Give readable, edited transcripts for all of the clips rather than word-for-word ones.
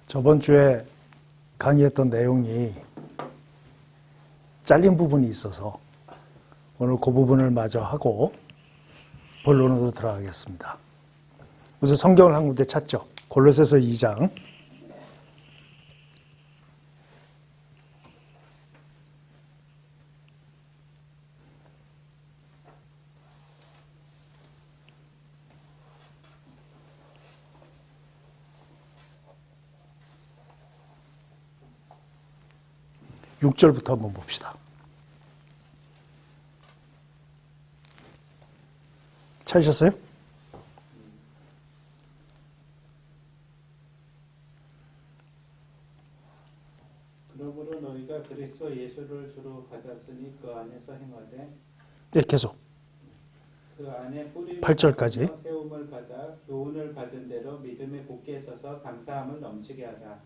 저번 주에 강의했던 내용이 잘린 부분이 있어서 오늘 그 부분을 마저 하고 본론으로 들어가겠습니다. 우선 성경을 한 군데 찾죠. 골로새서 2장. 육 절부터 한번 봅시다. 찾으셨어요? 그러므로 너희가 그리스도 예수를 주로 받았으니 그 안에서 행하되 네, 계속. 그 안에 뿌리를 8절까지. 받아 세움을 받아 교훈을 받은 대로 믿음에 굳게 서서 감사함을 넘치게 하라.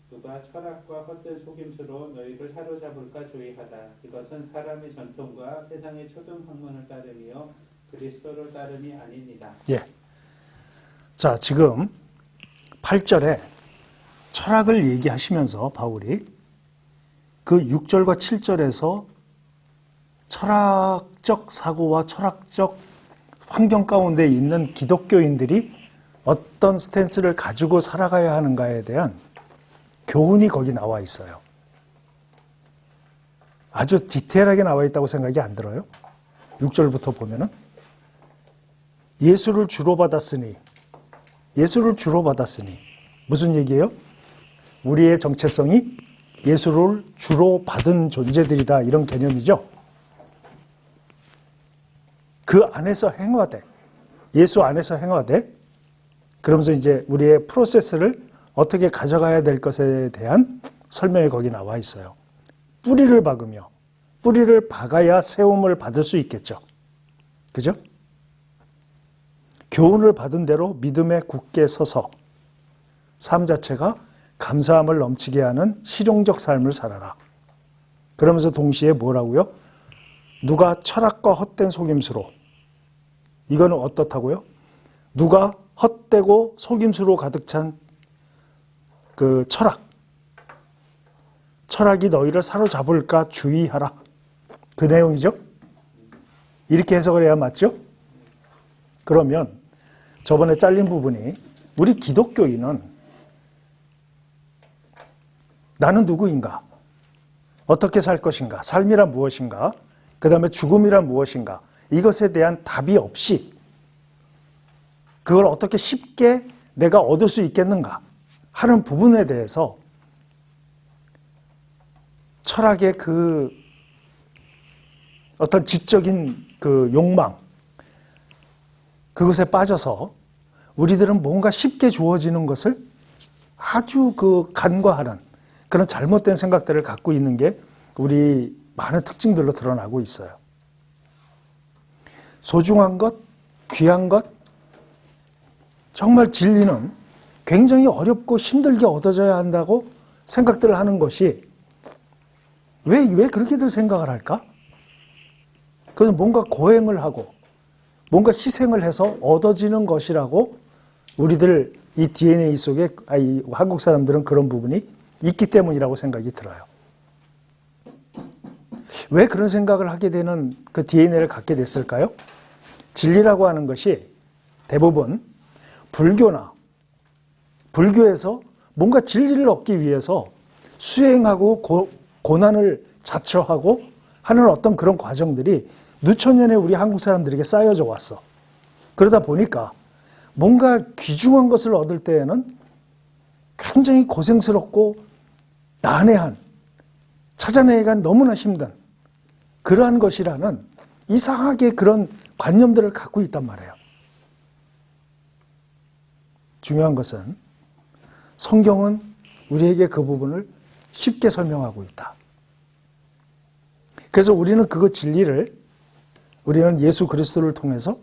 누가 철학과 헛된 속임수로 너희를 사로잡을까 주의하라. 이것은 사람의 전통과 세상의 초등 학문을 따름이요 그리스도를 따름이 아니니라. 예. 자, 지금 8절에 철학을 얘기하시면서 바울이 그 6절과 7절에서 철학적 사고와 철학적 환경 가운데 있는 기독교인들이 어떤 스탠스를 가지고 살아가야 하는가에 대한 교훈이 거기 나와 있어요. 아주 디테일하게 나와 있다고 생각이 안 들어요? 6절부터 보면은 예수를 주로 받았으니 무슨 얘기예요? 우리의 정체성이 예수를 주로 받은 존재들이다, 이런 개념이죠. 그 안에서 행하되, 예수 안에서 행하되, 그러면서 이제 우리의 프로세스를 어떻게 가져가야 될 것에 대한 설명이 거기 나와 있어요. 뿌리를 박으며, 뿌리를 박아야 세움을 받을 수 있겠죠. 그죠? 교훈을 받은 대로 믿음에 굳게 서서 삶 자체가 감사함을 넘치게 하는 실용적 삶을 살아라. 그러면서 동시에 뭐라고요? 누가 철학과 헛된 속임수로, 이거는 어떻다고요? 누가 헛되고 속임수로 가득 찬 그 철학이 너희를 사로잡을까 주의하라. 그 내용이죠? 이렇게 해석을 해야 맞죠? 그러면 저번에 잘린 부분이, 우리 기독교인은 나는 누구인가? 어떻게 살 것인가? 삶이란 무엇인가? 그 다음에 죽음이란 무엇인가? 이것에 대한 답이 없이 그걸 어떻게 쉽게 내가 얻을 수 있겠는가 하는 부분에 대해서 철학의 그 어떤 지적인 그 욕망, 그것에 빠져서 우리들은 뭔가 쉽게 주어지는 것을 아주 그 간과하는 그런 잘못된 생각들을 갖고 있는 게 우리 많은 특징들로 드러나고 있어요. 소중한 것, 귀한 것, 정말 진리는 굉장히 어렵고 힘들게 얻어져야 한다고 생각들을 하는 것이 왜 그렇게들 생각을 할까? 그건 뭔가 고행을 하고 뭔가 희생을 해서 얻어지는 것이라고 우리들 이 DNA 속에, 이 한국 사람들은 그런 부분이 있기 때문이라고 생각이 들어요. 왜 그런 생각을 하게 되는 그 DNA를 갖게 됐을까요? 진리라고 하는 것이 대부분 불교에서 뭔가 진리를 얻기 위해서 수행하고 고난을 자처하고 하는 어떤 그런 과정들이 누천년에 우리 한국 사람들에게 쌓여져 왔어. 그러다 보니까 뭔가 귀중한 것을 얻을 때에는 굉장히 고생스럽고 난해한, 찾아내기가 너무나 힘든 그러한 것이라는 이상하게 그런 관념들을 갖고 있단 말이에요. 중요한 것은 성경은 우리에게 그 부분을 쉽게 설명하고 있다. 그래서 우리는 그 진리를, 우리는 예수 그리스도를 통해서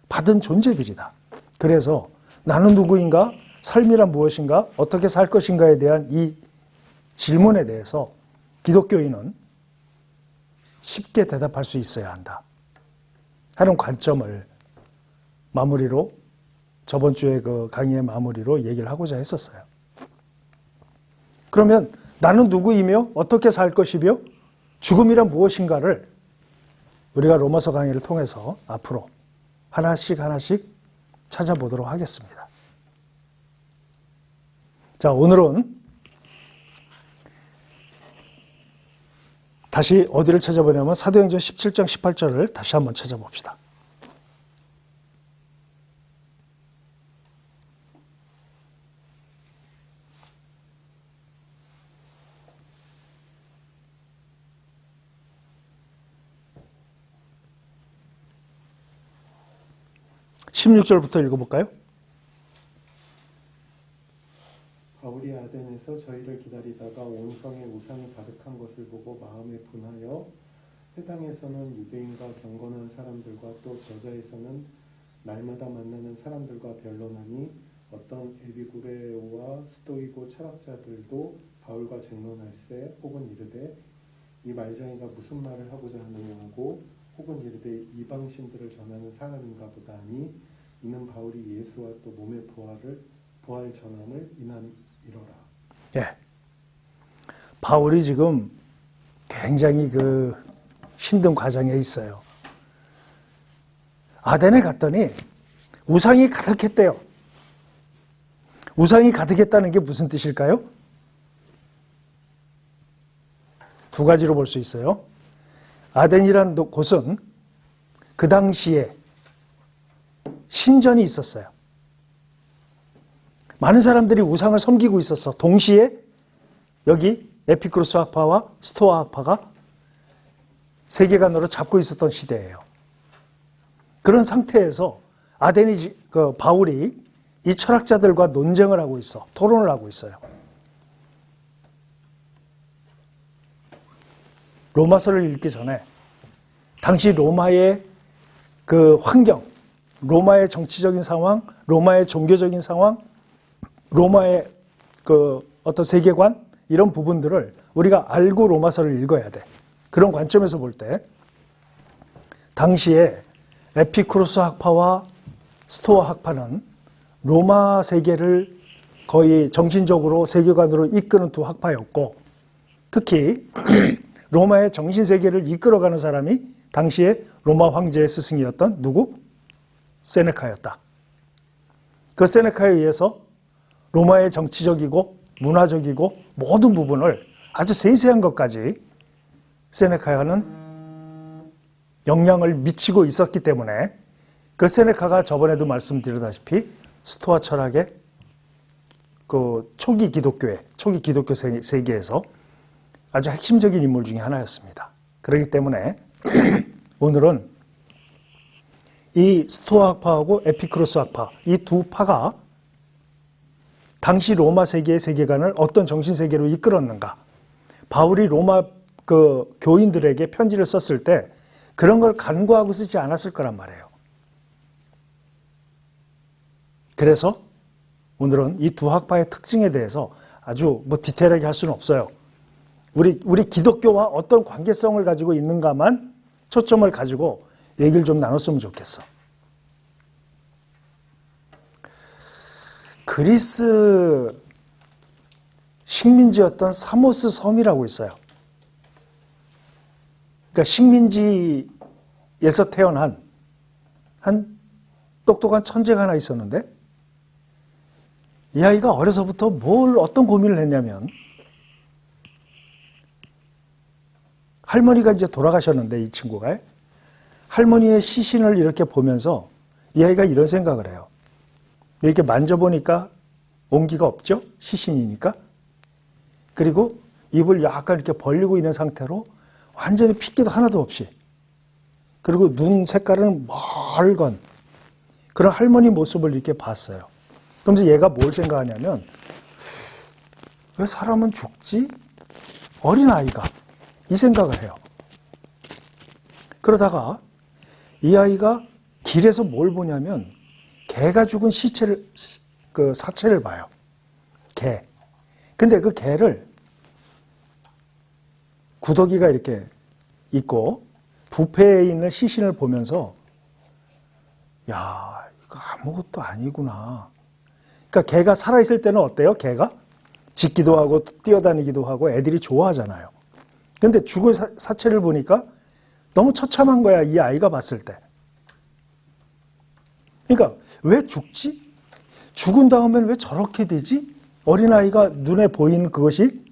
받은 존재들이다. 그래서 나는 누구인가? 삶이란 무엇인가? 어떻게 살 것인가에 대한 이 질문에 대해서 기독교인은 쉽게 대답할 수 있어야 한다 하는 관점을 마무리로, 저번 주에 그 강의의 마무리로 얘기를 하고자 했었어요. 그러면 나는 누구이며 어떻게 살 것이며 죽음이란 무엇인가를 우리가 로마서 강의를 통해서 앞으로 하나씩 하나씩 찾아보도록 하겠습니다. 자, 오늘은 다시 어디를 찾아보냐면 사도행전 17장 18절을 다시 한번 찾아봅시다. (16절부터) 읽어볼까요? 바울이 아덴에서 저희를 기다리다가 온 성에 우상이 가득한 것을 보고 마음에 분하여 회당에서는 유대인과 경건한 사람들과 또 저자에서는 날마다 만나는 사람들과 변론하니 어떤 에비구레오와 스토이고 철학자들도 바울과 쟁론할세 혹은 이르되 이 말쟁이가 무슨 말을 하고자 하느냐 하고 혹은 이르되 이방신들을 전하는 사람인가 보다 하니 이는 바울이 예수와 또 몸의 부활 전함을 인함이로라. 예. 바울이 지금 굉장히 힘든 과정에 있어요. 아덴에 갔더니 우상이 가득했대요. 우상이 가득했다는 게 무슨 뜻일까요? 두 가지로 볼 수 있어요. 아덴이라는 곳은 그 당시에 신전이 있었어요. 많은 사람들이 우상을 섬기고 있었어. 동시에 여기 에피쿠로스 학파와 스토아 학파가 세계관으로 잡고 있었던 시대예요. 그런 상태에서 바울이 이 철학자들과 논쟁을 하고 있어. 토론을 하고 있어요. 로마서를 읽기 전에 당시 로마의 환경, 로마의 정치적인 상황, 로마의 종교적인 상황, 로마의 어떤 세계관, 이런 부분들을 우리가 알고 로마서를 읽어야 돼. 그런 관점에서 볼 때 당시에 에피쿠로스 학파와 스토아 학파는 로마 세계를 거의 정신적으로 세계관으로 이끄는 두 학파였고, 특히 로마의 정신세계를 이끌어가는 사람이 당시에 로마 황제의 스승이었던 누구? 세네카였다. 그 세네카에 의해서 로마의 정치적이고 문화적이고 모든 부분을 아주 세세한 것까지 세네카는 영향을 미치고 있었기 때문에 그 세네카가 저번에도 말씀드렸다시피 스토아 철학의 초기 기독교 세계에서 아주 핵심적인 인물 중에 하나였습니다. 그렇기 때문에 오늘은 이 스토아 학파하고 에피쿠로스 학파, 이 두 파가 당시 로마 세계의 세계관을 어떤 정신세계로 이끌었는가, 바울이 로마 교인들에게 편지를 썼을 때 그런 걸 간과하고 쓰지 않았을 거란 말이에요. 그래서 오늘은 이 두 학파의 특징에 대해서 아주 디테일하게 할 수는 없어요. 우리 기독교와 어떤 관계성을 가지고 있는가만 초점을 가지고 얘기를 좀 나눴으면 좋겠어. 그리스 식민지였던 사모스 섬이라고 있어요. 그러니까 식민지에서 태어난 한 똑똑한 천재가 하나 있었는데, 이 아이가 어려서부터 어떤 고민을 했냐면, 할머니가 이제 돌아가셨는데, 이 친구가 할머니의 시신을 이렇게 보면서 이 아이가 이런 생각을 해요. 이렇게 만져보니까 온기가 없죠? 시신이니까. 그리고 입을 약간 이렇게 벌리고 있는 상태로 완전히 핏기도 하나도 없이, 그리고 눈 색깔은 맑은 그런 할머니 모습을 이렇게 봤어요. 그러면서 얘가 뭘 생각하냐면, 왜 사람은 죽지? 어린아이가. 이 생각을 해요. 그러다가 이 아이가 길에서 뭘 보냐면 개가 죽은 사체를 봐요. 개. 근데 그 개를 구더기가 이렇게 있고 부패에 있는 시신을 보면서, 야, 이거 아무것도 아니구나. 그러니까 개가 살아있을 때는 어때요? 개가 짖기도 하고 뛰어다니기도 하고 애들이 좋아하잖아요. 근데 죽은 사체를 보니까 너무 처참한 거야, 이 아이가 봤을 때. 그러니까 왜 죽지? 죽은 다음엔 왜 저렇게 되지? 어린아이가 눈에 보이는 그것이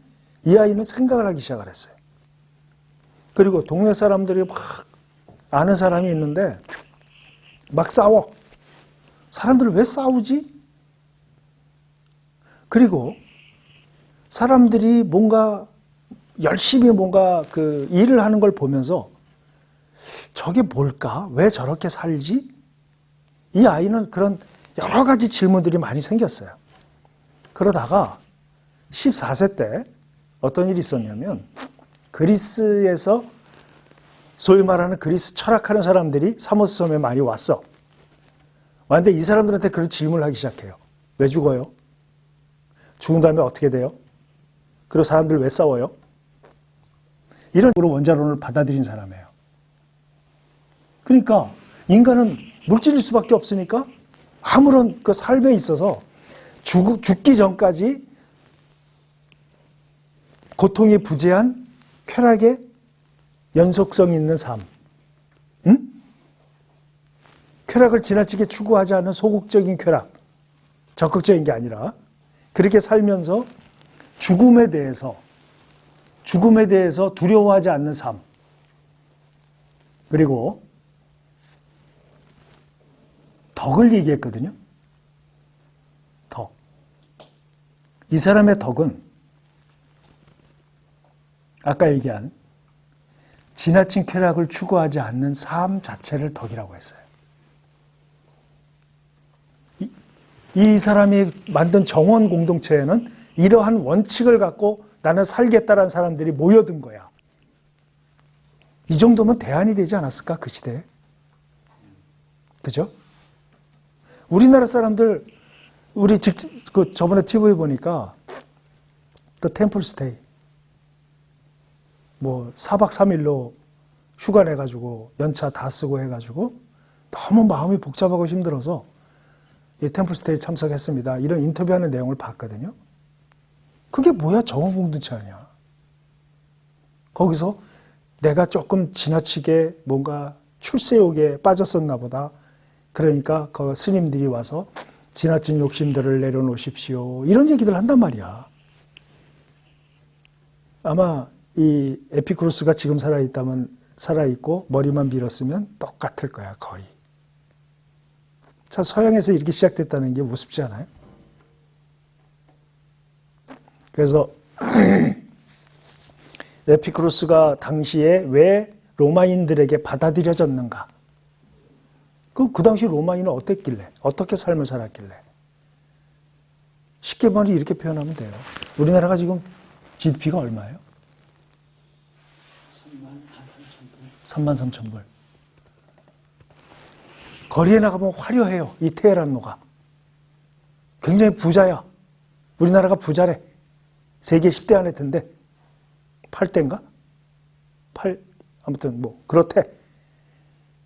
이 아이는 생각을 하기 시작을 했어요. 그리고 동네 사람들이 막 아는 사람이 있는데 막 싸워. 사람들 왜 싸우지? 그리고 사람들이 뭔가 열심히 뭔가 그 일을 하는 걸 보면서 저게 뭘까? 왜 저렇게 살지? 이 아이는 그런 여러 가지 질문들이 많이 생겼어요. 그러다가 14세 때 어떤 일이 있었냐면 그리스에서 소위 말하는 그리스 철학하는 사람들이 사모스 섬에 많이 왔어. 왔는데 이 사람들한테 그런 질문을 하기 시작해요. 왜 죽어요? 죽은 다음에 어떻게 돼요? 그리고 사람들 왜 싸워요? 이런 식으로 원자론을 받아들인 사람이에요. 그러니까 인간은 물질일 수밖에 없으니까 아무런 그 삶에 있어서 죽기 전까지 고통이 부재한 쾌락의 연속성 있는 삶. 응? 쾌락을 지나치게 추구하지 않는 소극적인 쾌락. 적극적인 게 아니라 그렇게 살면서 죽음에 대해서 두려워하지 않는 삶. 그리고 덕을 얘기했거든요. 덕. 이 사람의 덕은 아까 얘기한 지나친 쾌락을 추구하지 않는 삶 자체를 덕이라고 했어요. 이 사람이 만든 정원 공동체에는 이러한 원칙을 갖고 나는 살겠다라는 사람들이 모여든 거야. 이 정도면 대안이 되지 않았을까? 그 시대에. 그죠? 우리나라 사람들, 저번에 TV에 보니까, 또 템플스테이. 4박 3일로 휴가 내가지고, 연차 다 쓰고 해가지고, 너무 마음이 복잡하고 힘들어서, 이 템플스테이 참석했습니다. 이런 인터뷰하는 내용을 봤거든요. 그게 뭐야? 정원공동체 아니야. 거기서 내가 조금 지나치게 뭔가 출세욕에 빠졌었나 보다. 그러니까 그 스님들이 와서 지나친 욕심들을 내려놓으십시오. 이런 얘기들 한단 말이야. 아마 이 에피쿠로스가 지금 살아있고 머리만 밀었으면 똑같을 거야, 거의. 참 서양에서 이렇게 시작됐다는 게 우습지 않아요? 그래서 에피쿠로스가 당시에 왜 로마인들에게 받아들여졌는가? 그 당시 로마인은 어땠길래? 어떻게 삶을 살았길래? 쉽게 말해 이렇게 표현하면 돼요. 우리나라가 지금 GDP가 얼마예요? 33,000불. 거리에 나가면 화려해요. 이 테헤란로가. 굉장히 부자야. 우리나라가 부자래. 세계 10대 안에 든대. 8대인가? 아무튼 그렇대.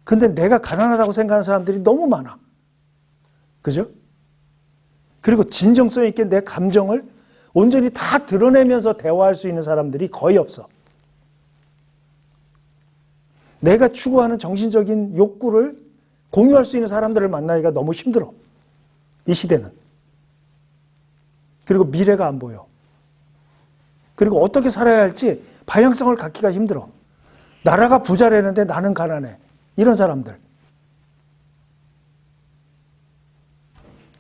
근데 내가 가난하다고 생각하는 사람들이 너무 많아. 그죠? 그리고 진정성 있게 내 감정을 온전히 다 드러내면서 대화할 수 있는 사람들이 거의 없어. 내가 추구하는 정신적인 욕구를 공유할 수 있는 사람들을 만나기가 너무 힘들어. 이 시대는. 그리고 미래가 안 보여. 그리고 어떻게 살아야 할지 방향성을 갖기가 힘들어. 나라가 부자라는데 나는 가난해. 이런 사람들.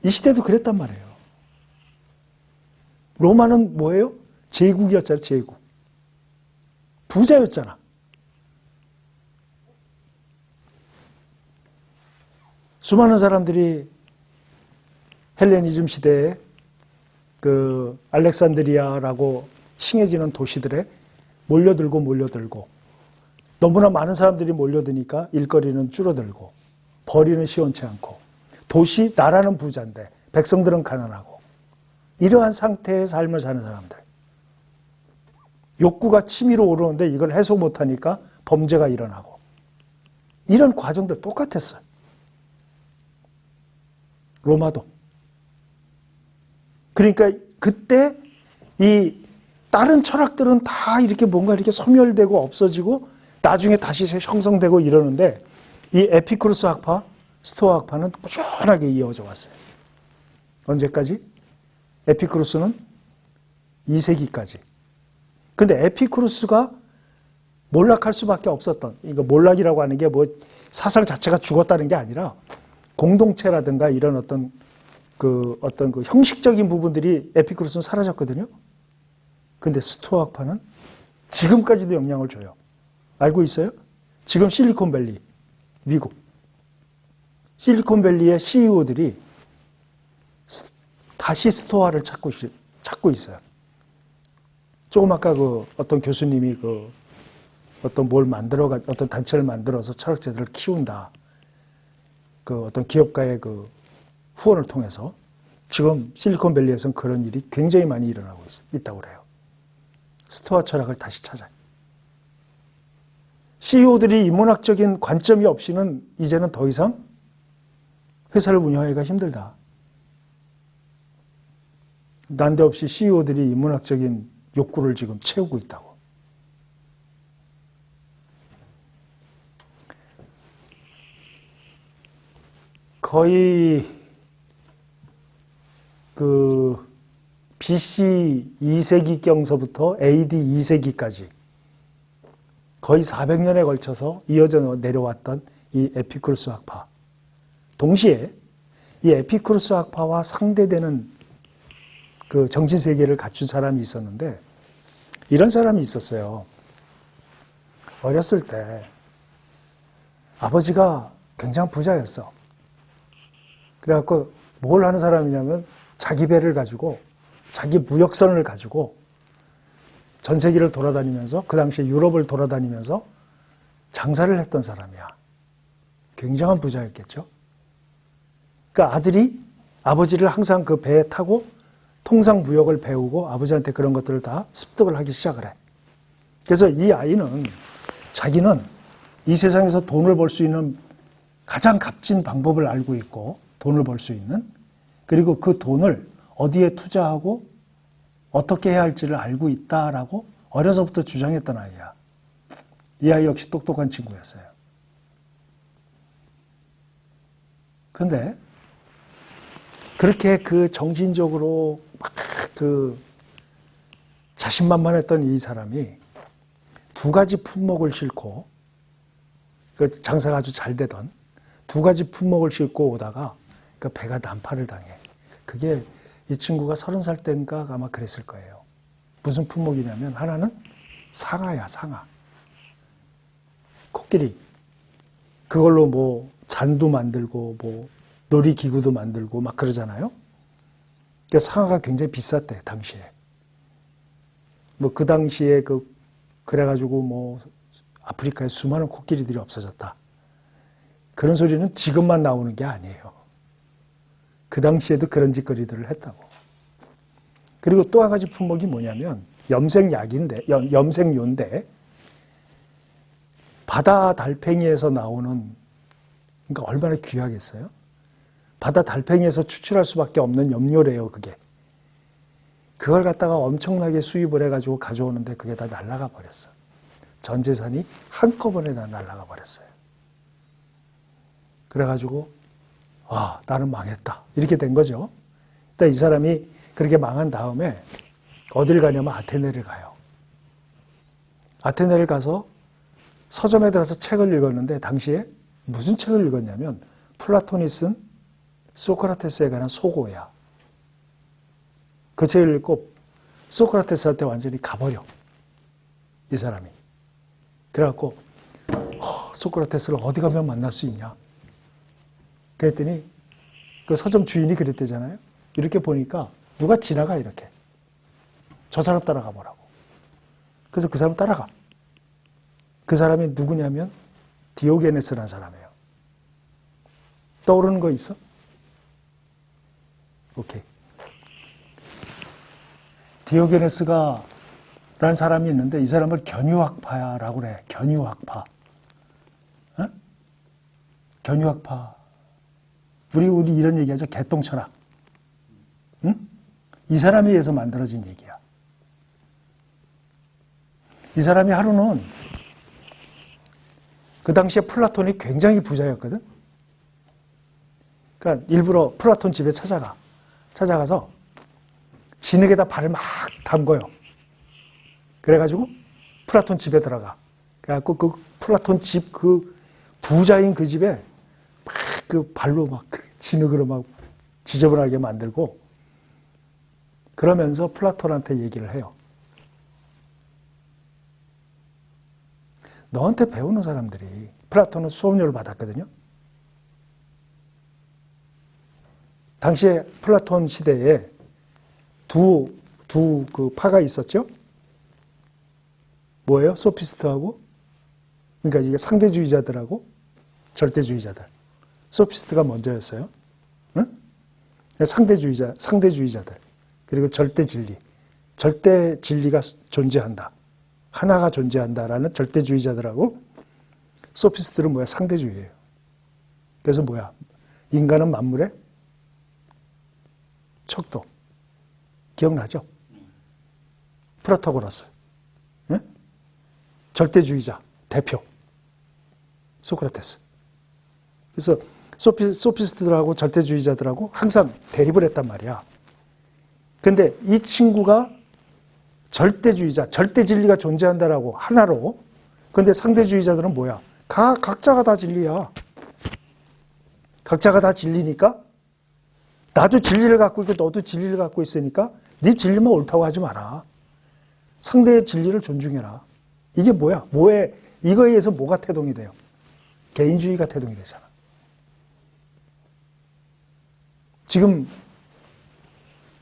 이 시대도 그랬단 말이에요. 로마는 뭐예요? 제국이었잖아, 제국. 부자였잖아. 수많은 사람들이 헬레니즘 시대에 그 알렉산드리아라고 칭해지는 도시들에 몰려들고 너무나 많은 사람들이 몰려드니까 일거리는 줄어들고 벌이는 시원치 않고 나라는 부자인데 백성들은 가난하고 이러한 상태의 삶을 사는 사람들. 욕구가 치밀어 오르는데 이걸 해소 못하니까 범죄가 일어나고 이런 과정들 똑같았어요. 로마도. 그러니까 그때 이 다른 철학들은 다 이렇게 뭔가 이렇게 소멸되고 없어지고 나중에 다시 형성되고 이러는데 이 에피쿠로스 학파, 스토아 학파는 꾸준하게 이어져 왔어요. 언제까지? 에피쿠로스는 2세기까지. 근데 에피쿠로스가 몰락할 수밖에 없었던, 이거 몰락이라고 하는 게 뭐 사상 자체가 죽었다는 게 아니라 공동체라든가 이런 어떤 그 형식적인 부분들이 에피쿠로스는 사라졌거든요. 근데 스토아 학파는 지금까지도 영향을 줘요. 알고 있어요? 지금 실리콘밸리, 미국. 실리콘밸리의 CEO들이 다시 스토아를 찾고 있어요. 조금 아까 그 어떤 교수님이 그 어떤 어떤 단체를 만들어서 철학자들을 키운다. 그 어떤 기업가의 그 후원을 통해서 지금 실리콘밸리에서는 그런 일이 굉장히 많이 일어나고 있다고 그래요. 스토아 철학을 다시 찾아요. CEO들이 인문학적인 관점이 없이는 이제는 더 이상 회사를 운영하기가 힘들다. 난데없이 CEO들이 인문학적인 욕구를 지금 채우고 있다고. 거의 그 BC 2세기경서부터 AD 2세기까지 거의 400년에 걸쳐서 이어져 내려왔던 이 에피쿠로스 학파. 동시에 이 에피쿠로스 학파와 상대되는 그 정신세계를 갖춘 사람이 있었는데 이런 사람이 있었어요. 어렸을 때 아버지가 굉장히 부자였어. 그래갖고 뭘 하는 사람이냐면 자기 배를 가지고 자기 무역선을 가지고 전 세계를 돌아다니면서 그 당시에 유럽을 돌아다니면서 장사를 했던 사람이야. 굉장한 부자였겠죠. 그러니까 아들이 아버지를 항상 그 배에 타고 통상 무역을 배우고 아버지한테 그런 것들을 다 습득을 하기 시작을 해. 그래서 이 아이는 자기는 이 세상에서 돈을 벌 수 있는 가장 값진 방법을 알고 있고 돈을 벌 수 있는, 그리고 그 돈을 어디에 투자하고 어떻게 해야 할지를 알고 있다라고 어려서부터 주장했던 아이야. 이 아이 역시 똑똑한 친구였어요. 그런데 그렇게 그 정신적으로 막 그 자신만만했던 이 사람이 두 가지 품목을 싣고, 그 장사가 아주 잘 되던 두 가지 품목을 싣고 오다가 그 배가 난파를 당해. 그게 이 친구가 30살 때인가 아마 그랬을 거예요. 무슨 품목이냐면 하나는 상아야, 상아. 코끼리. 그걸로 뭐 잔도 만들고 뭐 놀이기구도 만들고 막 그러잖아요. 그러니까 상아가 굉장히 비쌌대, 당시에. 뭐 그 당시에 그래가지고 뭐 아프리카에 수많은 코끼리들이 없어졌다. 그런 소리는 지금만 나오는 게 아니에요. 그 당시에도 그런 짓거리들을 했다고. 그리고 또 한 가지 품목이 뭐냐면 염색요인데 바다 달팽이에서 나오는, 그러니까 얼마나 귀하겠어요? 바다 달팽이에서 추출할 수밖에 없는 염료래요, 그게. 그걸 갖다가 엄청나게 수입을 해가지고 가져오는데 그게 다 날아가 버렸어. 전 재산이 한꺼번에 다 날아가 버렸어요. 그래가지고 나는 망했다. 이렇게 된 거죠. 일단 이 사람이 그렇게 망한 다음에 어딜 가냐면 아테네를 가요. 아테네를 가서 서점에 들어서 책을 읽었는데 당시에 무슨 책을 읽었냐면 플라톤이 쓴 소크라테스에 관한 소고야. 그 책을 읽고 소크라테스한테 완전히 가버려. 이 사람이. 그래갖고 소크라테스를 어디 가면 만날 수 있냐. 그랬더니 그 서점 주인이 그랬대잖아요. 이렇게 보니까 누가 지나가, 이렇게. 저 사람 따라가 보라고. 그래서 그 사람 따라가. 그 사람이 누구냐면 디오게네스라는 사람이에요. 떠오르는 거 있어? 오케이. 디오게네스가 라는 사람이 있는데 이 사람을 견유학파라고 그래. 견유학파. 어? 견유학파. 우리 이런 얘기하죠. 개똥철학. 응? 이 사람에 의해서 만들어진 얘기야. 이 사람이 하루는 그 당시에 플라톤이 굉장히 부자였거든. 그러니까 일부러 플라톤 집에 찾아가서 진흙에다 발을 막 담궈요. 그래가지고 플라톤 집에 들어가. 그래갖고 그 플라톤 집 그 부자인 그 집에 막 그 발로 막 진흙으로 막 지저분하게 만들고 그러면서 플라톤한테 얘기를 해요. 너한테 배우는 사람들이 플라톤은 수업료를 받았거든요. 당시에 플라톤 시대에 두 그 파가 있었죠. 뭐예요? 소피스트하고, 그러니까 이게 상대주의자들하고 절대주의자들. 소피스트가 먼저였어요. 응? 상대주의자들. 그리고 절대 진리가 존재한다. 하나가 존재한다라는 절대주의자들하고 소피스트는 뭐야? 상대주의예요. 그래서 뭐야? 인간은 만물의 척도. 기억나죠? 프로타고라스. 네? 절대주의자 대표. 소크라테스. 그래서 소피스트들하고 절대주의자들하고 항상 대립을 했단 말이야. 근데 이 친구가 절대주의자, 절대진리가 존재한다라고 하나로. 근데 상대주의자들은 뭐야? 각자가 다 진리야. 각자가 다 진리니까 나도 진리를 갖고 있고 너도 진리를 갖고 있으니까 네 진리만 옳다고 하지 마라. 상대의 진리를 존중해라. 이게 뭐야? 이거에 의해서 뭐가 태동이 돼요? 개인주의가 태동이 되잖아. 지금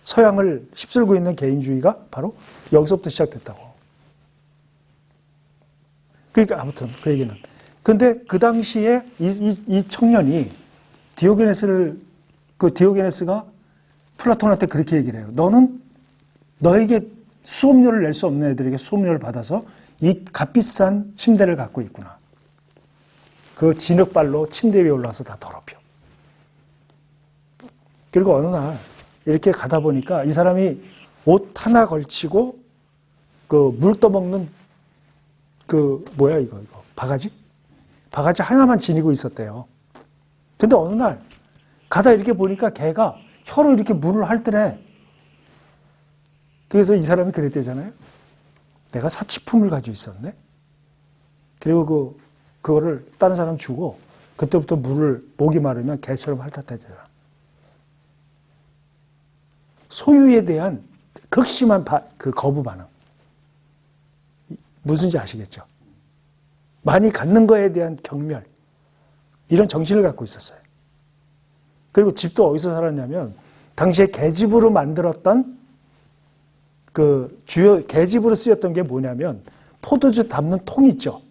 서양을 휩쓸고 있는 개인주의가 바로 여기서부터 시작됐다고. 그러니까 아무튼 그 얘기는. 근데 그 당시에 이 청년이 디오게네스가 플라톤한테 그렇게 얘기를 해요. 너는 너에게 수업료를 낼 수 없는 애들에게 수업료를 받아서 이 값비싼 침대를 갖고 있구나. 그 진흙발로 침대 위에 올라와서 다 더럽혀. 그리고 어느 날 이렇게 가다 보니까 이 사람이 옷 하나 걸치고 그 물 떠먹는 그 뭐야 이거 바가지 하나만 지니고 있었대요. 근데 어느 날 가다 이렇게 보니까 걔가 혀로 이렇게 물을 핥더래. 그래서 이 사람이 그랬대잖아요. 내가 사치품을 가지고 있었네. 그리고 그거를 다른 사람 주고 그때부터 물을 목이 마르면 개처럼 핥았다잖아. 소유에 대한 극심한 그 거부 반응. 무슨지 아시겠죠? 많이 갖는 거에 대한 경멸. 이런 정신을 갖고 있었어요. 그리고 집도 어디서 살았냐면 당시에 계집으로 만들었던 그 주요 계집으로 쓰였던 게 뭐냐면 포도주 담는 통 있죠.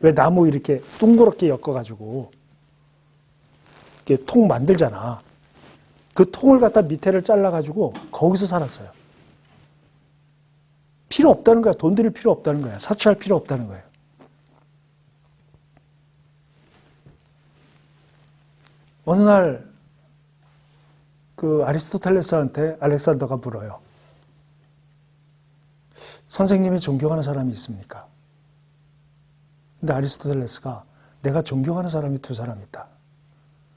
왜 나무 이렇게 둥그렇게 엮어가지고 이렇게 통 만들잖아. 그 통을 갖다 밑에를 잘라가지고 거기서 살았어요. 필요 없다는 거야. 돈 들일 필요 없다는 거야. 사치할 필요 없다는 거예요. 어느 날 그 아리스토텔레스한테 알렉산더가 물어요. 선생님이 존경하는 사람이 있습니까? 근데 아리스토텔레스가 내가 존경하는 사람이 두 사람 있다.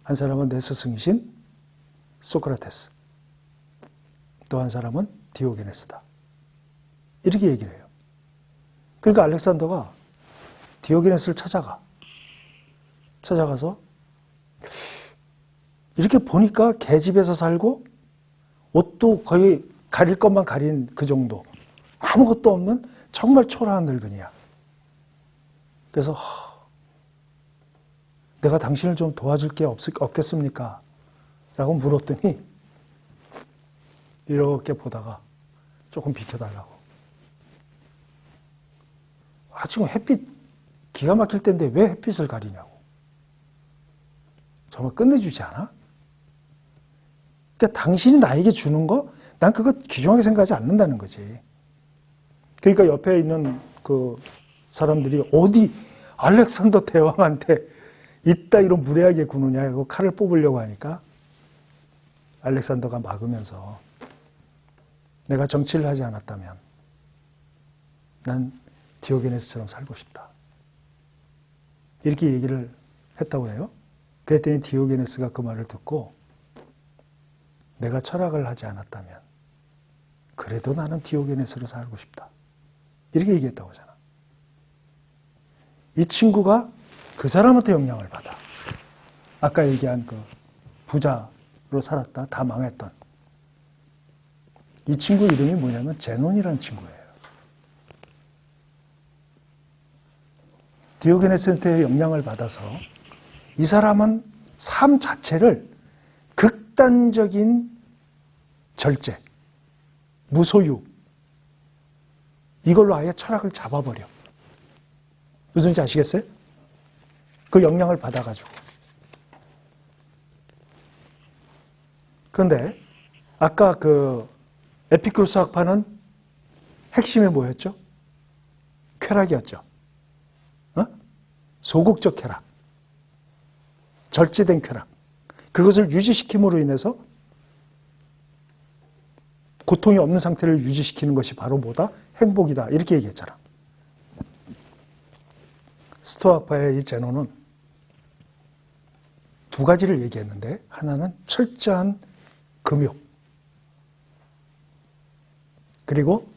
한 사람은 내 스승이신 소크라테스. 또 한 사람은 디오게네스다. 이렇게 얘기를 해요. 그러니까 알렉산더가 디오게네스를 찾아가서 이렇게 보니까 개집에서 살고 옷도 거의 가릴 것만 가린 그 정도. 아무것도 없는 정말 초라한 늙은이야. 그래서 내가 당신을 좀 도와줄 게 없겠습니까? 라고 물었더니 이렇게 보다가 조금 비켜달라고. 지금 햇빛 기가 막힐 때인데 왜 햇빛을 가리냐고. 정말 끝내주지 않아? 그러니까 당신이 나에게 주는 거, 난 그거 귀중하게 생각하지 않는다는 거지. 그러니까 옆에 있는 그 사람들이 어디 알렉산더 대왕한테 이따위로 무례하게 구느냐 하고 칼을 뽑으려고 하니까 알렉산더가 막으면서 내가 정치를 하지 않았다면 난 디오게네스처럼 살고 싶다. 이렇게 얘기를 했다고 해요. 그랬더니 디오게네스가 그 말을 듣고 내가 철학을 하지 않았다면 그래도 나는 디오게네스로 살고 싶다. 이렇게 얘기했다고 하잖아. 이 친구가 그 사람한테 영향을 받아. 아까 얘기한 그 부자로 살았다. 다 망했던. 이 친구 이름이 뭐냐면 제논이라는 친구예요. 디오게네스한테 영향을 받아서 이 사람은 삶 자체를 극단적인 절제, 무소유, 이걸로 아예 철학을 잡아버려. 무슨지 아시겠어요? 그 영향을 받아가지고. 그런데 아까 그 에피쿠로스 학파는 핵심이 뭐였죠? 쾌락이었죠. 소극적 쾌락, 절제된 쾌락. 그것을 유지시킴으로 인해서 고통이 없는 상태를 유지시키는 것이 바로 뭐다? 행복이다. 이렇게 얘기했잖아. 스토아파의 이 제논은 두 가지를 얘기했는데 하나는 철저한 금욕, 그리고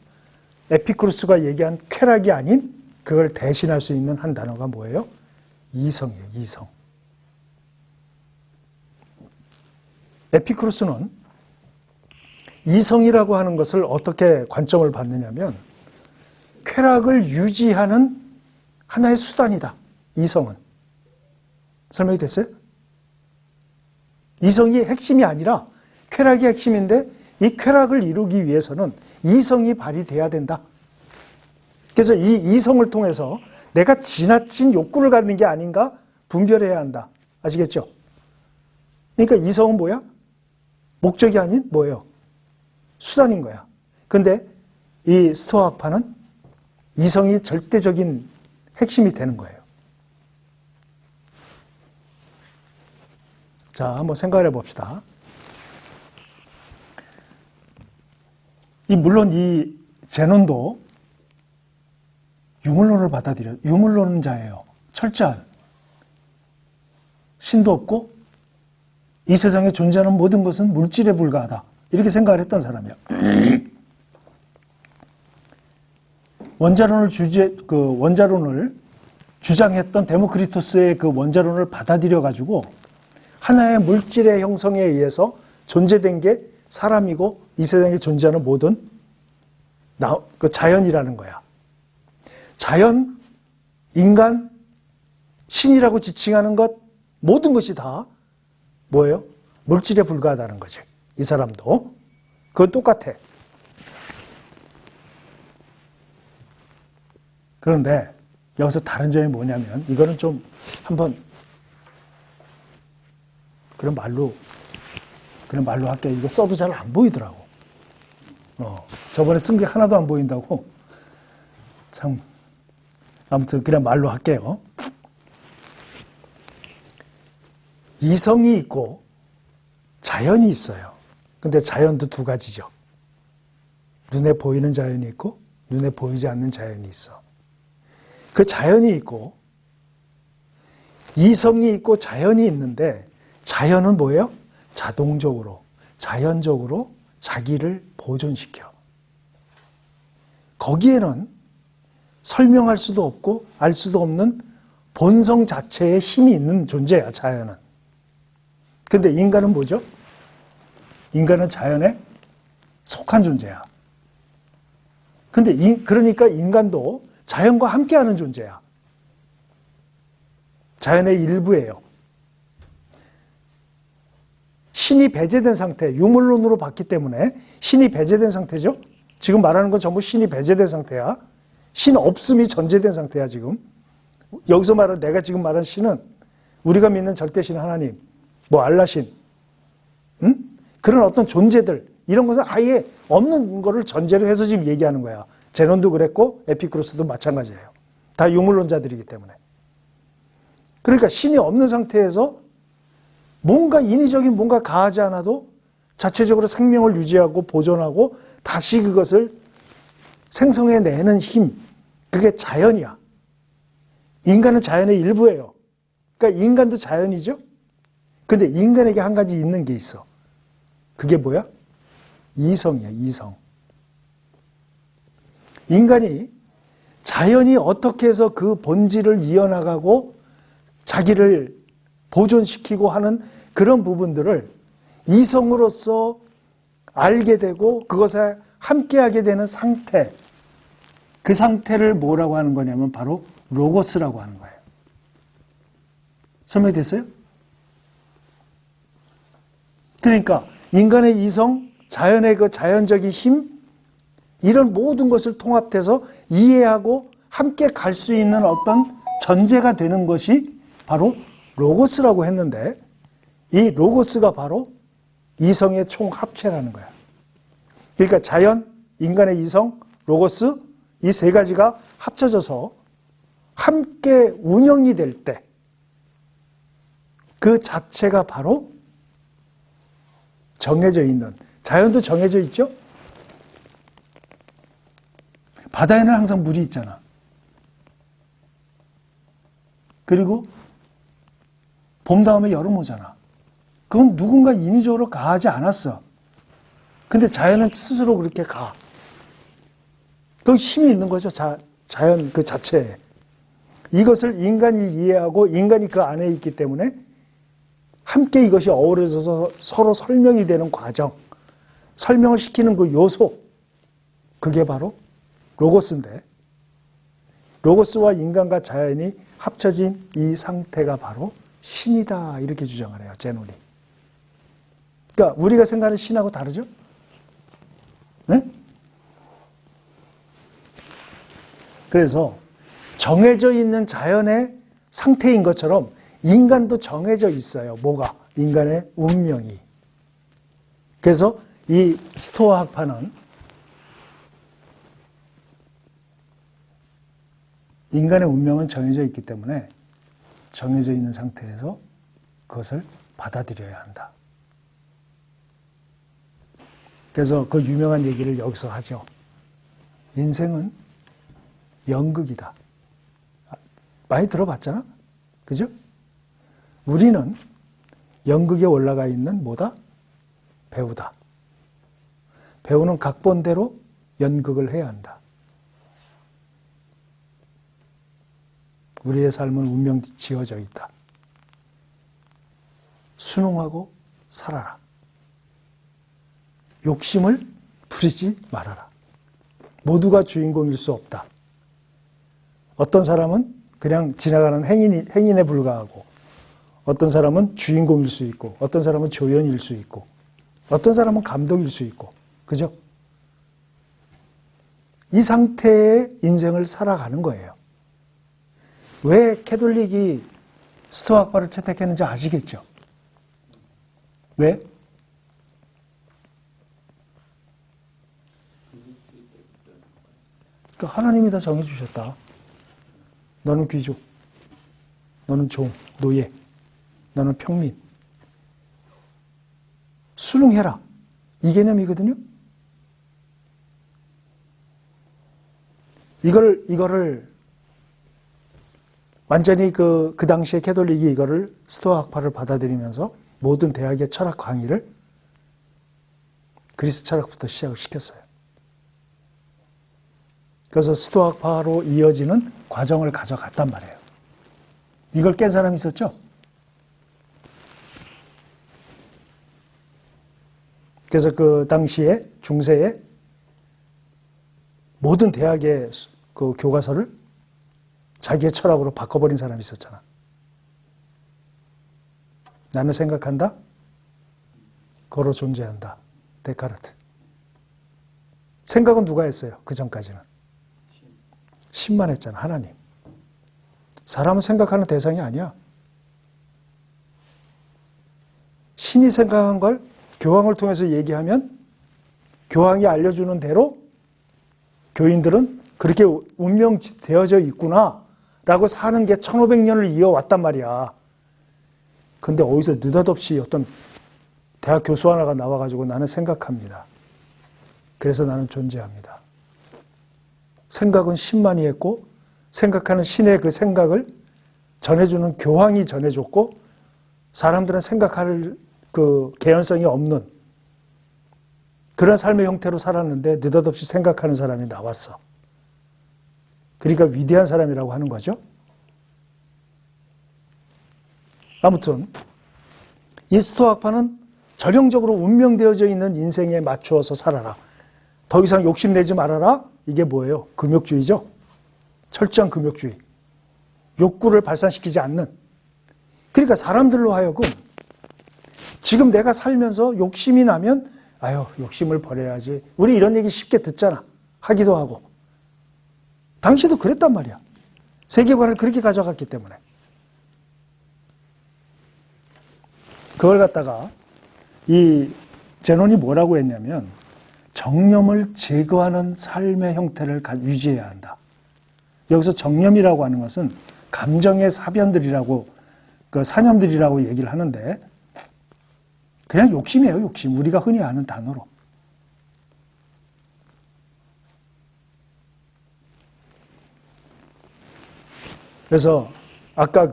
에피쿠로스가 얘기한 쾌락이 아닌 그걸 대신할 수 있는 한 단어가 뭐예요? 이성이에요. 이성. 에피쿠로스는 이성이라고 하는 것을 어떻게 관점을 받느냐면 쾌락을 유지하는 하나의 수단이다. 이성은. 설명이 됐어요? 이성이 핵심이 아니라 쾌락이 핵심인데 이 쾌락을 이루기 위해서는 이성이 발휘돼야 된다. 그래서 이 이성을 통해서 내가 지나친 욕구를 갖는 게 아닌가 분별해야 한다. 아시겠죠? 그러니까 이성은 뭐야? 목적이 아닌 뭐예요? 수단인 거야. 근데 이 스토아파는 이성이 절대적인 핵심이 되는 거예요. 자, 한번 생각을 해봅시다. 물론 이 제논도 유물론을 받아들여, 유물론자예요. 철저한. 신도 없고 이 세상에 존재하는 모든 것은 물질에 불과하다. 이렇게 생각을 했던 사람이야. 원자론을 주장했던 데모크리토스의 그 원자론을 받아들여가지고 하나의 물질의 형성에 의해서 존재된 게 사람이고 이 세상에 존재하는 모든 그 자연이라는 거야. 자연, 인간, 신이라고 지칭하는 것, 모든 것이 다 뭐예요? 물질에 불과하다는 거지. 이 사람도. 그건 똑같아. 그런데 여기서 다른 점이 뭐냐면 이거는 좀 한번 그런 말로 할게. 이거 써도 잘 안 보이더라고. 저번에 쓴 게 하나도 안 보인다고. 참. 아무튼 그냥 말로 할게요. 이성이 있고 자연이 있어요. 근데 자연도 두 가지죠. 눈에 보이는 자연이 있고 눈에 보이지 않는 자연이 있어. 그 자연이 있고 이성이 있고 자연이 있는데 자연은 뭐예요? 자동적으로, 자연적으로 자기를 보존시켜. 거기에는 설명할 수도 없고 알 수도 없는 본성 자체의 힘이 있는 존재야, 자연은. 근데 인간은 뭐죠? 인간은 자연에 속한 존재야. 근데 그러니까 인간도 자연과 함께하는 존재야. 자연의 일부예요. 신이 배제된 상태, 유물론으로 봤기 때문에 신이 배제된 상태죠. 지금 말하는 건 전부 신이 배제된 상태야. 신 없음이 전제된 상태야, 지금. 여기서 말하는, 내가 지금 말하는 신은 우리가 믿는 절대신 하나님, 뭐 알라신, 그런 어떤 존재들, 이런 것은 아예 없는 거를 전제로 해서 지금 얘기하는 거야. 제논도 그랬고 에피쿠로스도 마찬가지예요. 다 유물론자들이기 때문에. 그러니까 신이 없는 상태에서 뭔가 인위적인 뭔가 가하지 않아도 자체적으로 생명을 유지하고 보존하고 다시 그것을 생성해내는 힘, 그게 자연이야. 인간은 자연의 일부예요. 그러니까 인간도 자연이죠. 근데 인간에게 한 가지 있는 게 있어. 그게 뭐야? 이성이야, 이성. 인간이 자연이 어떻게 해서 그 본질을 이어나가고 자기를 보존시키고 하는 그런 부분들을 이성으로서 알게 되고 그것에 함께하게 되는 상태, 그 상태를 뭐라고 하는 거냐면 바로 로고스라고 하는 거예요. 설명이 됐어요? 그러니까 인간의 이성, 자연의 그 자연적인 힘, 이런 모든 것을 통합해서 이해하고 함께 갈 수 있는 어떤 전제가 되는 것이 바로 로고스라고 했는데, 이 로고스가 바로 이성의 총합체라는 거야. 그러니까 자연, 인간의 이성, 로고스, 이 세 가지가 합쳐져서 함께 운영이 될 때 그 자체가 바로 정해져 있는, 자연도 정해져 있죠? 바다에는 항상 물이 있잖아. 그리고 봄 다음에 여름 오잖아. 그건 누군가 인위적으로 가하지 않았어. 근데 자연은 스스로 그렇게 가. 그 힘이 있는 거죠. 자연 그 자체에. 이것을 인간이 이해하고 인간이 그 안에 있기 때문에 함께 이것이 어우러져서 서로 설명이 되는 과정, 설명을 시키는 그 요소, 그게 바로 로고스인데, 로고스와 인간과 자연이 합쳐진 이 상태가 바로 신이다, 이렇게 주장을 해요, 제논이. 그러니까 우리가 생각하는 신하고 다르죠? 네? 그래서 정해져 있는 자연의 상태인 것처럼 인간도 정해져 있어요. 뭐가? 인간의 운명이. 그래서 이 스토아 학파는 인간의 운명은 정해져 있기 때문에 정해져 있는 상태에서 그것을 받아들여야 한다. 그래서 그 유명한 얘기를 여기서 하죠. 인생은 연극이다. 많이 들어봤잖아? 그죠? 우리는 연극에 올라가 있는 뭐다? 배우다. 배우는 각본대로 연극을 해야 한다. 우리의 삶은 운명 지어져 있다. 순응하고 살아라. 욕심을 부리지 말아라. 모두가 주인공일 수 없다. 어떤 사람은 그냥 지나가는 행인에 불과하고, 어떤 사람은 주인공일 수 있고, 어떤 사람은 조연일 수 있고, 어떤 사람은 감독일 수 있고, 그죠? 이 상태의 인생을 살아가는 거예요. 왜 캐톨릭이 스토아 학파를 채택했는지 아시겠죠? 왜? 그러니까 하나님이 다 정해주셨다. 너는 귀족, 너는 종, 노예, 너는 평민. 순응해라. 이 개념이거든요. 이거를 완전히 그 당시에 캐톨릭이 이거를 스토아 학파를 받아들이면서 모든 대학의 철학 강의를 그리스 철학부터 시작을 시켰어요. 그래서 스토아 학파로 이어지는 과정을 가져갔단 말이에요. 이걸 깬 사람이 있었죠? 그래서 그 당시에 중세에 모든 대학의 그 교과서를 자기의 철학으로 바꿔버린 사람이 있었잖아. 나는 생각한다. 거로 존재한다. 데카르트. 생각은 누가 했어요? 그 전까지는. 신만 했잖아. 하나님. 사람은 생각하는 대상이 아니야. 신이 생각한 걸 교황을 통해서 얘기하면 교황이 알려주는 대로 교인들은 그렇게 운명되어져 있구나 라고 사는 게 1500년을 이어왔단 말이야. 근데 어디서 느닷없이 어떤 대학 교수 하나가 나와가지고 나는 생각합니다. 그래서 나는 존재합니다. 생각은 신만이 했고 생각하는 신의 그 생각을 전해주는 교황이 전해줬고 사람들은 생각할 그 개연성이 없는 그런 삶의 형태로 살았는데 느닷없이 생각하는 사람이 나왔어. 그러니까 위대한 사람이라고 하는 거죠. 아무튼 이 스토아파는 전형적으로 운명되어져 있는 인생에 맞추어서 살아라. 더 이상 욕심내지 말아라. 이게 뭐예요? 금욕주의죠. 철저한 금욕주의. 욕구를 발산시키지 않는. 그러니까 사람들로 하여금 지금 내가 살면서 욕심이 나면 아유 욕심을 버려야지. 우리 이런 얘기 쉽게 듣잖아. 하기도 하고. 당시도 그랬단 말이야. 세계관을 그렇게 가져갔기 때문에. 그걸 갖다가 이 제논이 뭐라고 했냐면 정념을 제거하는 삶의 형태를 유지해야 한다. 여기서 정념이라고 하는 것은 감정의 사변들이라고 그 사념들이라고 얘기를 하는데 그냥 욕심이에요. 욕심. 우리가 흔히 아는 단어로. 그래서 아까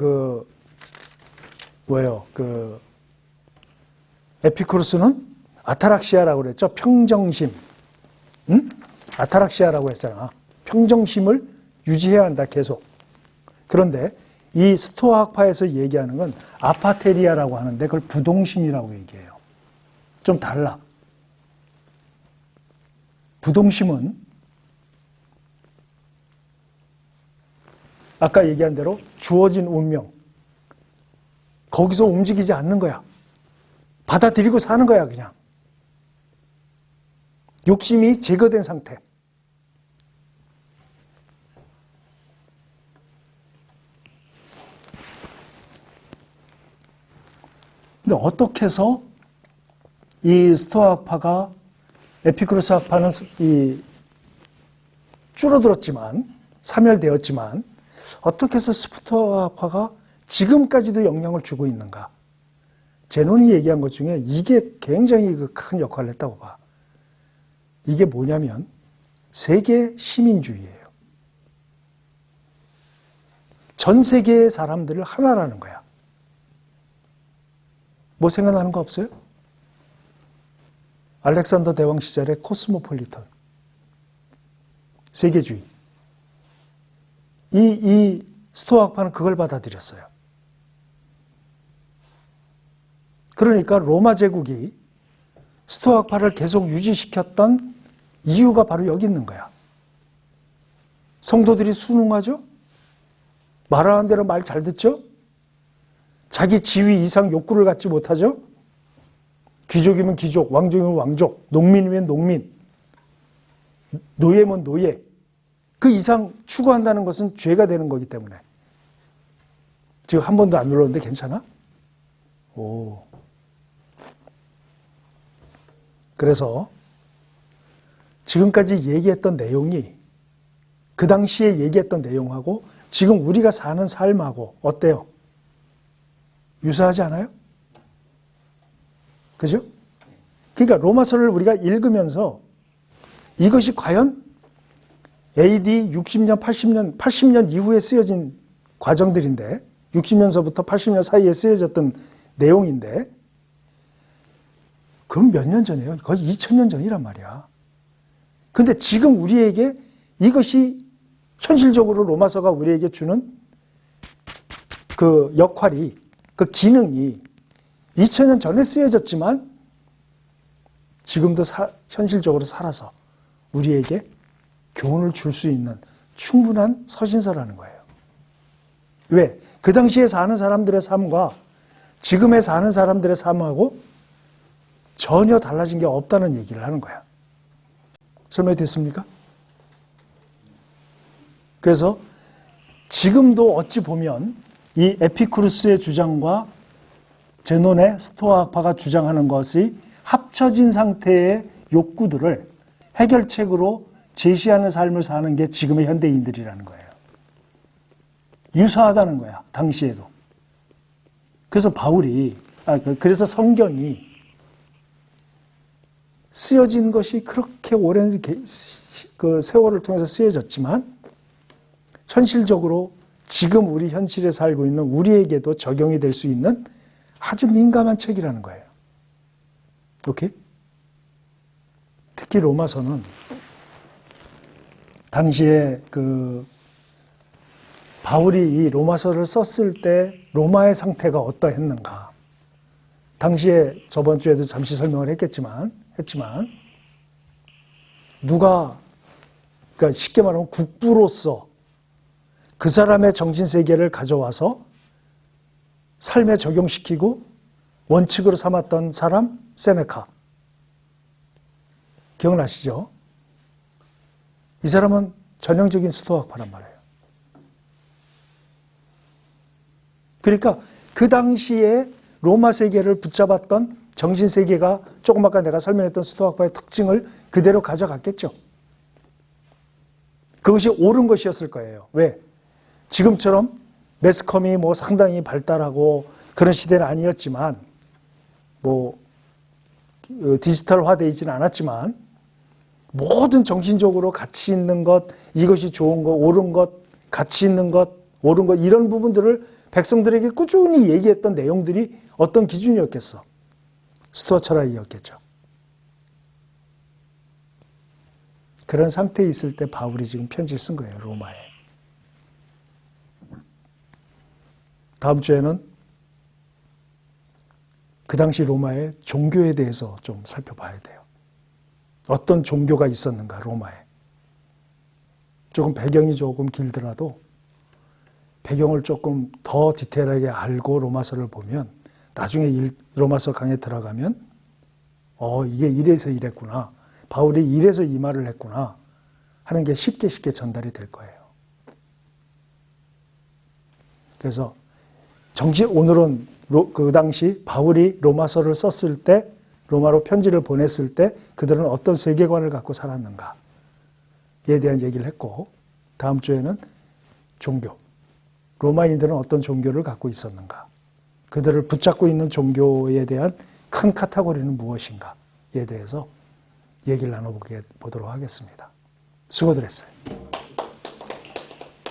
에피쿠로스는 아타락시아라고 그랬죠. 평정심. 응? 아타락시아라고 했잖아. 평정심을 유지해야 한다. 계속. 그런데 이 스토아학파에서 얘기하는 건 아파테리아라고 하는데 그걸 부동심이라고 얘기해요. 좀 달라. 부동심은 아까 얘기한 대로 주어진 운명. 거기서 움직이지 않는 거야. 받아들이고 사는 거야, 그냥. 욕심이 제거된 상태. 근데 어떻게 해서 이 스토아학파가 에피쿠로스 학파는 줄어들었지만 사멸되었지만 어떻게 해서 스토아학파가 지금까지도 영향을 주고 있는가? 제논이 얘기한 것 중에 이게 굉장히 큰 역할을 했다고 봐. 이게 뭐냐면 세계 시민주의예요. 전 세계의 사람들을 하나라는 거야. 뭐 생각나는 거 없어요? 알렉산더 대왕 시절의 코스모폴리턴. 세계주의. 이 스토아학파는 그걸 받아들였어요. 그러니까 로마 제국이 스토아학파를 계속 유지시켰던 이유가 바로 여기 있는 거야. 성도들이 순응하죠? 말하는 대로 말 잘 듣죠? 자기 지위 이상 욕구를 갖지 못하죠? 귀족이면 귀족, 왕족이면 왕족, 농민이면 농민, 노예면 노예. 그 이상 추구한다는 것은 죄가 되는 거기 때문에. 지금 한 번도 안 눌렀는데 괜찮아? 오. 그래서 지금까지 얘기했던 내용이 그 당시에 얘기했던 내용하고 지금 우리가 사는 삶하고 어때요? 유사하지 않아요? 그죠? 그러니까 로마서를 우리가 읽으면서 이것이 과연 AD 60년, 80년 이후에 쓰여진 과정들인데 60년서부터 80년 사이에 쓰여졌던 내용인데 그럼 몇 년 전이에요? 거의 2000년 전이란 말이야. 근데 지금 우리에게 이것이 현실적으로 로마서가 우리에게 주는 그 역할이, 그 기능이 2000년 전에 쓰여졌지만 지금도 현실적으로 살아서 우리에게 교훈을 줄 수 있는 충분한 서신서라는 거예요. 왜? 그 당시에 사는 사람들의 삶과 지금에 사는 사람들의 삶하고 전혀 달라진 게 없다는 얘기를 하는 거야. 설명이 됐습니까? 그래서 지금도 어찌 보면 이 에피쿠로스의 주장과 제논의 스토아학파가 주장하는 것이 합쳐진 상태의 욕구들을 해결책으로 제시하는 삶을 사는 게 지금의 현대인들이라는 거예요. 유사하다는 거야, 당시에도. 그래서 그래서 성경이 쓰여진 것이 그렇게 오랜 그 세월을 통해서 쓰여졌지만 현실적으로 지금 우리 현실에 살고 있는 우리에게도 적용이 될 수 있는 아주 민감한 책이라는 거예요. 오케이? 특히 로마서는 당시에 그 바울이 이 로마서를 썼을 때 로마의 상태가 어떠했는가. 당시에 저번 주에도 잠시 설명을 했지만 누가, 그러니까 쉽게 말하면 국부로서 그 사람의 정신세계를 가져와서 삶에 적용시키고 원칙으로 삼았던 사람? 세네카. 기억나시죠? 이 사람은 전형적인 스토아파란 말이에요. 그러니까 그 당시에 로마 세계를 붙잡았던 정신세계가 조금 아까 내가 설명했던 스토아파의 특징을 그대로 가져갔겠죠. 그것이 옳은 것이었을 거예요. 왜? 지금처럼 매스컴이 뭐 상당히 발달하고 그런 시대는 아니었지만 뭐 디지털화되어 있지는 않았지만 모든 정신적으로 가치 있는 것, 이것이 좋은 것, 옳은 것, 가치 있는 것, 옳은 것 이런 부분들을 백성들에게 꾸준히 얘기했던 내용들이 어떤 기준이었겠어? 스토아 철학이었겠죠. 그런 상태에 있을 때 바울이 지금 편지를 쓴 거예요. 로마에. 다음 주에는 그 당시 로마의 종교에 대해서 좀 살펴봐야 돼요. 어떤 종교가 있었는가, 로마에. 조금 배경이 조금 길더라도 배경을 조금 더 디테일하게 알고 로마서를 보면 나중에 로마서 강에 들어가면 이게 이래서 이랬구나. 바울이 이래서 이 말을 했구나 하는 게 쉽게 전달이 될 거예요. 그래서 오늘은 그 당시 바울이 로마서를 썼을 때, 로마로 편지를 보냈을 때 그들은 어떤 세계관을 갖고 살았는가에 대한 얘기를 했고, 다음 주에는 종교. 로마인들은 어떤 종교를 갖고 있었는가? 그들을 붙잡고 있는 종교에 대한 큰 카테고리는 무엇인가에 대해서 얘기를 나눠보도록 하겠습니다. 수고들 했어요.